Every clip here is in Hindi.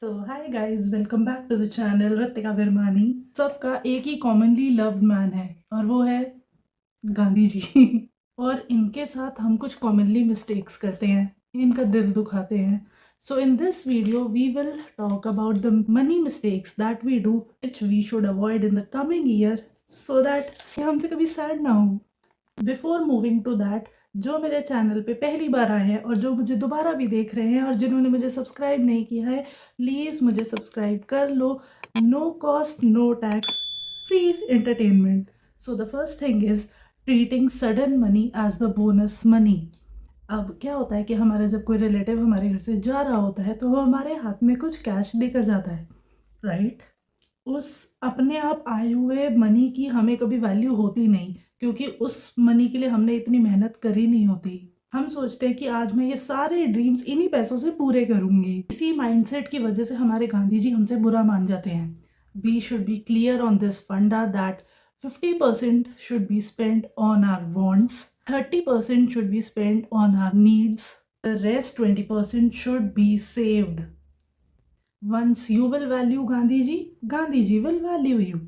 So hi guys, welcome back to the channel Ritika Virmani. सबका एक ही कॉमनली लव्ड मैन है और वो है गांधी जी। और इनके साथ हम कुछ कॉमनली मिस्टेक्स करते हैं, इनका दिल दुखाते हैं। So in this video we will talk about the money mistakes that we do which we should avoid in the coming year so that हमसे कभी सैड ना हो। बिफोर मूविंग टू दैट, जो मेरे चैनल पे पहली बार आए हैं और जो मुझे दोबारा भी देख रहे हैं और जिन्होंने मुझे सब्सक्राइब नहीं किया है, प्लीज़ मुझे सब्सक्राइब कर लो। No cost, no tax, free entertainment. So the first thing is treating sudden money as the bonus money. अब क्या होता है कि हमारा जब कोई रिलेटिव हमारे घर से जा रहा होता है तो वो हमारे हाथ में कुछ कैश देकर जाता है, राइट? उस अपने आप आए हुए मनी की हमें कभी वैल्यू होती नहीं, क्योंकि उस मनी के लिए हमने इतनी मेहनत करी नहीं होती। हम सोचते हैं कि आज मैं ये सारे ड्रीम्स इन्हीं पैसों से पूरे करूंगी। इसी माइंडसेट की वजह से हमारे गांधी जी हमसे बुरा मान जाते हैं। We should be clear on this funda that 50% should be spent on our wants, 30% should be spent on our needs, the rest 20% should be saved. Once you will value Gandhi ji will value you.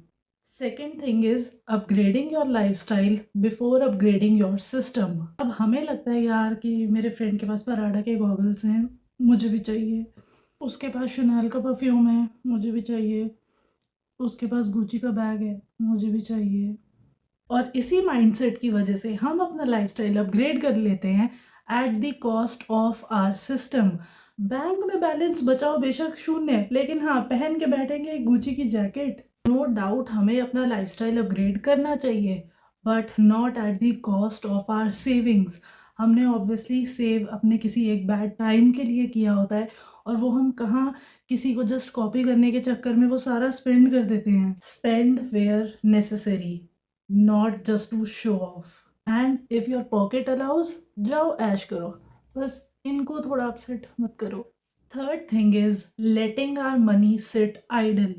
Second thing is upgrading your lifestyle before upgrading your system. अब हमें लगता है यार कि मेरे फ्रेंड के पास पराडा के गॉगल्स हैं, मुझे भी चाहिए। उसके पास शनाल का परफ्यूम है, मुझे भी चाहिए। उसके पास गुची का बैग है, मुझे भी चाहिए। और इसी माइंडसेट की वजह से हम अपना लाइफस्टाइल अपग्रेड कर लेते हैं at the cost of our system. Bank में बैलेंस बचाओ बेशक शून्य, लेकिन हाँ, पहन के बैठेंगे गुची की जैकेट। नो डाउट हमें अपना लाइफस्टाइल अपग्रेड करना चाहिए, but not at the cost of our savings. हमने ऑब्वियसली सेव अपने किसी एक बैड टाइम के लिए किया होता है, और वो हम कहाँ किसी को जस्ट कॉपी करने के चक्कर में वो सारा स्पेंड कर देते हैं। Spend where necessary, not just to show off. And if your pocket allows, जाओ ऐश करो, बस इनको थोड़ा अपसेट मत करो। Third thing is letting our money sit idle.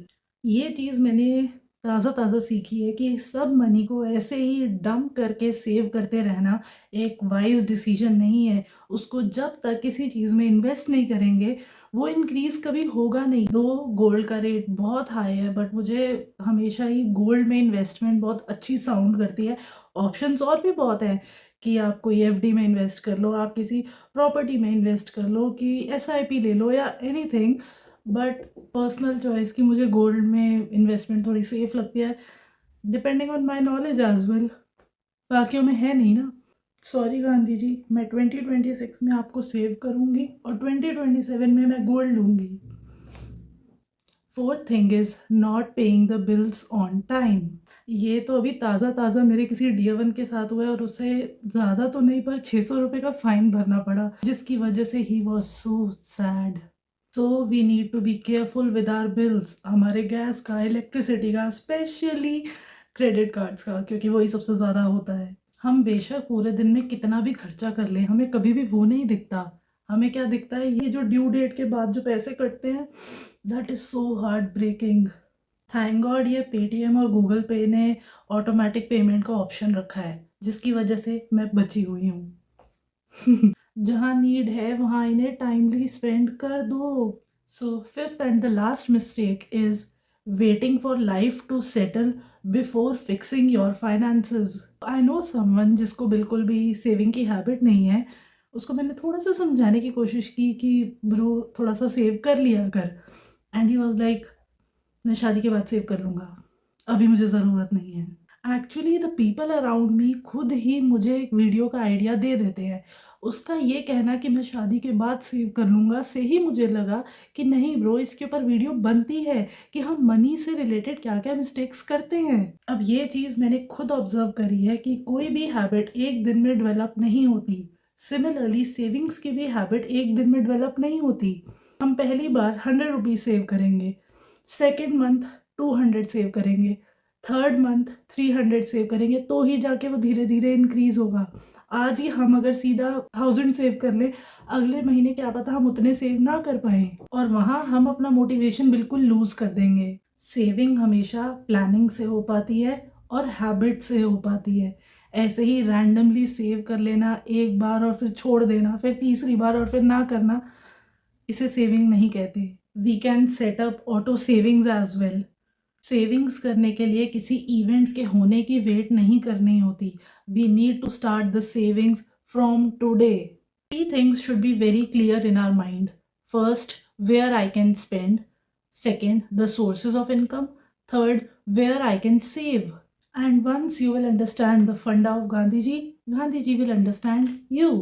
ये चीज़ मैंने ताज़ा सीखी है कि सब मनी को ऐसे ही डंप करके सेव करते रहना एक वाइज डिसीजन नहीं है। उसको जब तक किसी चीज़ में इन्वेस्ट नहीं करेंगे वो इंक्रीज़ कभी होगा नहीं। दो गोल्ड का रेट बहुत हाई है, बट मुझे हमेशा ही गोल्ड में इन्वेस्टमेंट बहुत अच्छी साउंड करती है। ऑप्शंस और भी बहुत हैं कि आप कोई एफडी में इन्वेस्ट कर लो, आप किसी प्रॉपर्टी में इन्वेस्ट कर लो, कि एसआईपी ले लो या एनीथिंग, बट पर्सनल चॉइस की मुझे गोल्ड में इन्वेस्टमेंट थोड़ी सेफ लगती है, depending on my knowledge as well. बाकियों में है नहीं ना। सॉरी गांधी जी, मैं 2026 में आपको सेव करूंगी और 2027 में मैं गोल्ड लूंगी। Fourth thing is not paying the bills on time. ये तो अभी ताज़ा मेरे किसी डियर के साथ हुआ है, और उसे ज़्यादा तो नहीं पर 600 रुपये का फाइन भरना पड़ा, जिसकी वजह से ही was so sad. So we need to be careful with our bills, हमारे गैस का, इलेक्ट्रिसिटी का, स्पेशली क्रेडिट कार्ड्स का, क्योंकि वही सबसे ज़्यादा होता है। हम बेशक पूरे दिन में कितना भी खर्चा कर लें, हमें कभी भी वो नहीं दिखता। हमें क्या दिखता है, ये जो ड्यू डेट के बाद जो पैसे कटते हैं, that is so heart breaking. Thank God ये पेटीएम और गूगल पे ने ऑटोमेटिक पेमेंट का ऑप्शन रखा है, जिसकी वजह से मैं बची हुई हूँ। जहाँ नीड है वहाँ इन्हें टाइमली स्पेंड कर दो। So fifth and the last mistake is waiting for life to settle before fixing your finances. I know someone जिसको बिल्कुल भी सेविंग की हैबिट नहीं है। उसको मैंने थोड़ा सा समझाने की कोशिश की कि ब्रो थोड़ा सा सेव कर लिया कर, एंड ही वॉज लाइक मैं शादी के बाद सेव कर लूँगा, अभी मुझे ज़रूरत नहीं है। Actually the people around me खुद ही मुझे एक वीडियो का आइडिया दे देते हैं। उसका ये कहना कि मैं शादी के बाद सेव कर लूँगा से ही मुझे लगा कि नहीं ब्रो, इसके ऊपर वीडियो बनती है कि हम मनी से रिलेटेड क्या क्या मिस्टेक्स करते हैं। अब ये चीज़ मैंने खुद ऑब्जर्व करी है कि कोई भी हैबिट एक दिन में डेवलप नहीं होती। सिमिलरली सेविंग्स की भी हैबिट एक दिन में डेवलप नहीं होती। हम पहली बार 100 रुपीज़ सेव करेंगे, सेकेंड मंथ 200 सेव करेंगे, थर्ड मंथ 300 सेव करेंगे, तो ही जाके वो धीरे धीरे इंक्रीज होगा। आज ही हम अगर सीधा 1000 सेव कर ले, अगले महीने क्या पता हम उतने सेव ना कर पाए, और वहाँ हम अपना मोटिवेशन बिल्कुल लूज कर देंगे। सेविंग हमेशा प्लानिंग से हो पाती है और हैबिट से हो पाती है। ऐसे ही रैंडमली सेव कर लेना एक बार और फिर छोड़ देना, फिर तीसरी बार और फिर ना करना, इसे सेविंग नहीं कहते। We can set up auto savings as well. Savings करने के लिए किसी इवेंट के होने की वेट नहीं करनी होती। We need to start the savings from today. Three things should be very clear in our mind. First, where I can spend. Second, the sources of income. Third, where I can save. And once you will understand the funda of Gandhiji, Gandhiji will understand you.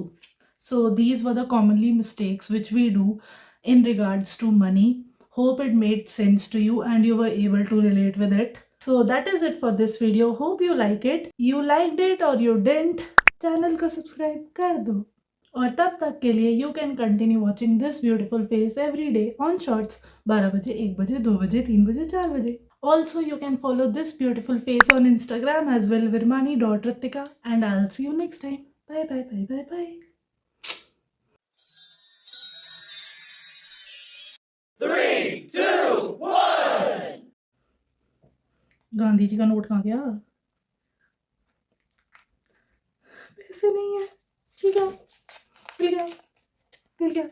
So these were the commonly mistakes which we do in regards to money. Hope it made sense to you and you were able to relate with it. So that is it for this video. Hope you like it. You liked it or you didn't, channel को सब्सक्राइब कर दो। और तब तक के लिए you can continue watching this beautiful face every day on shorts 12 बजे, 1 बजे, 2 बजे, 3 बजे, 4 बजे। Also you can follow this beautiful face on Instagram as well, virmani.ritika, and I'll see you next time. Bye bye bye bye bye. 3, 2, 1. Gandhi ji का नोट कहाँ गया? पैसे नहीं है। ठीक है, मिल गया, मिल गया।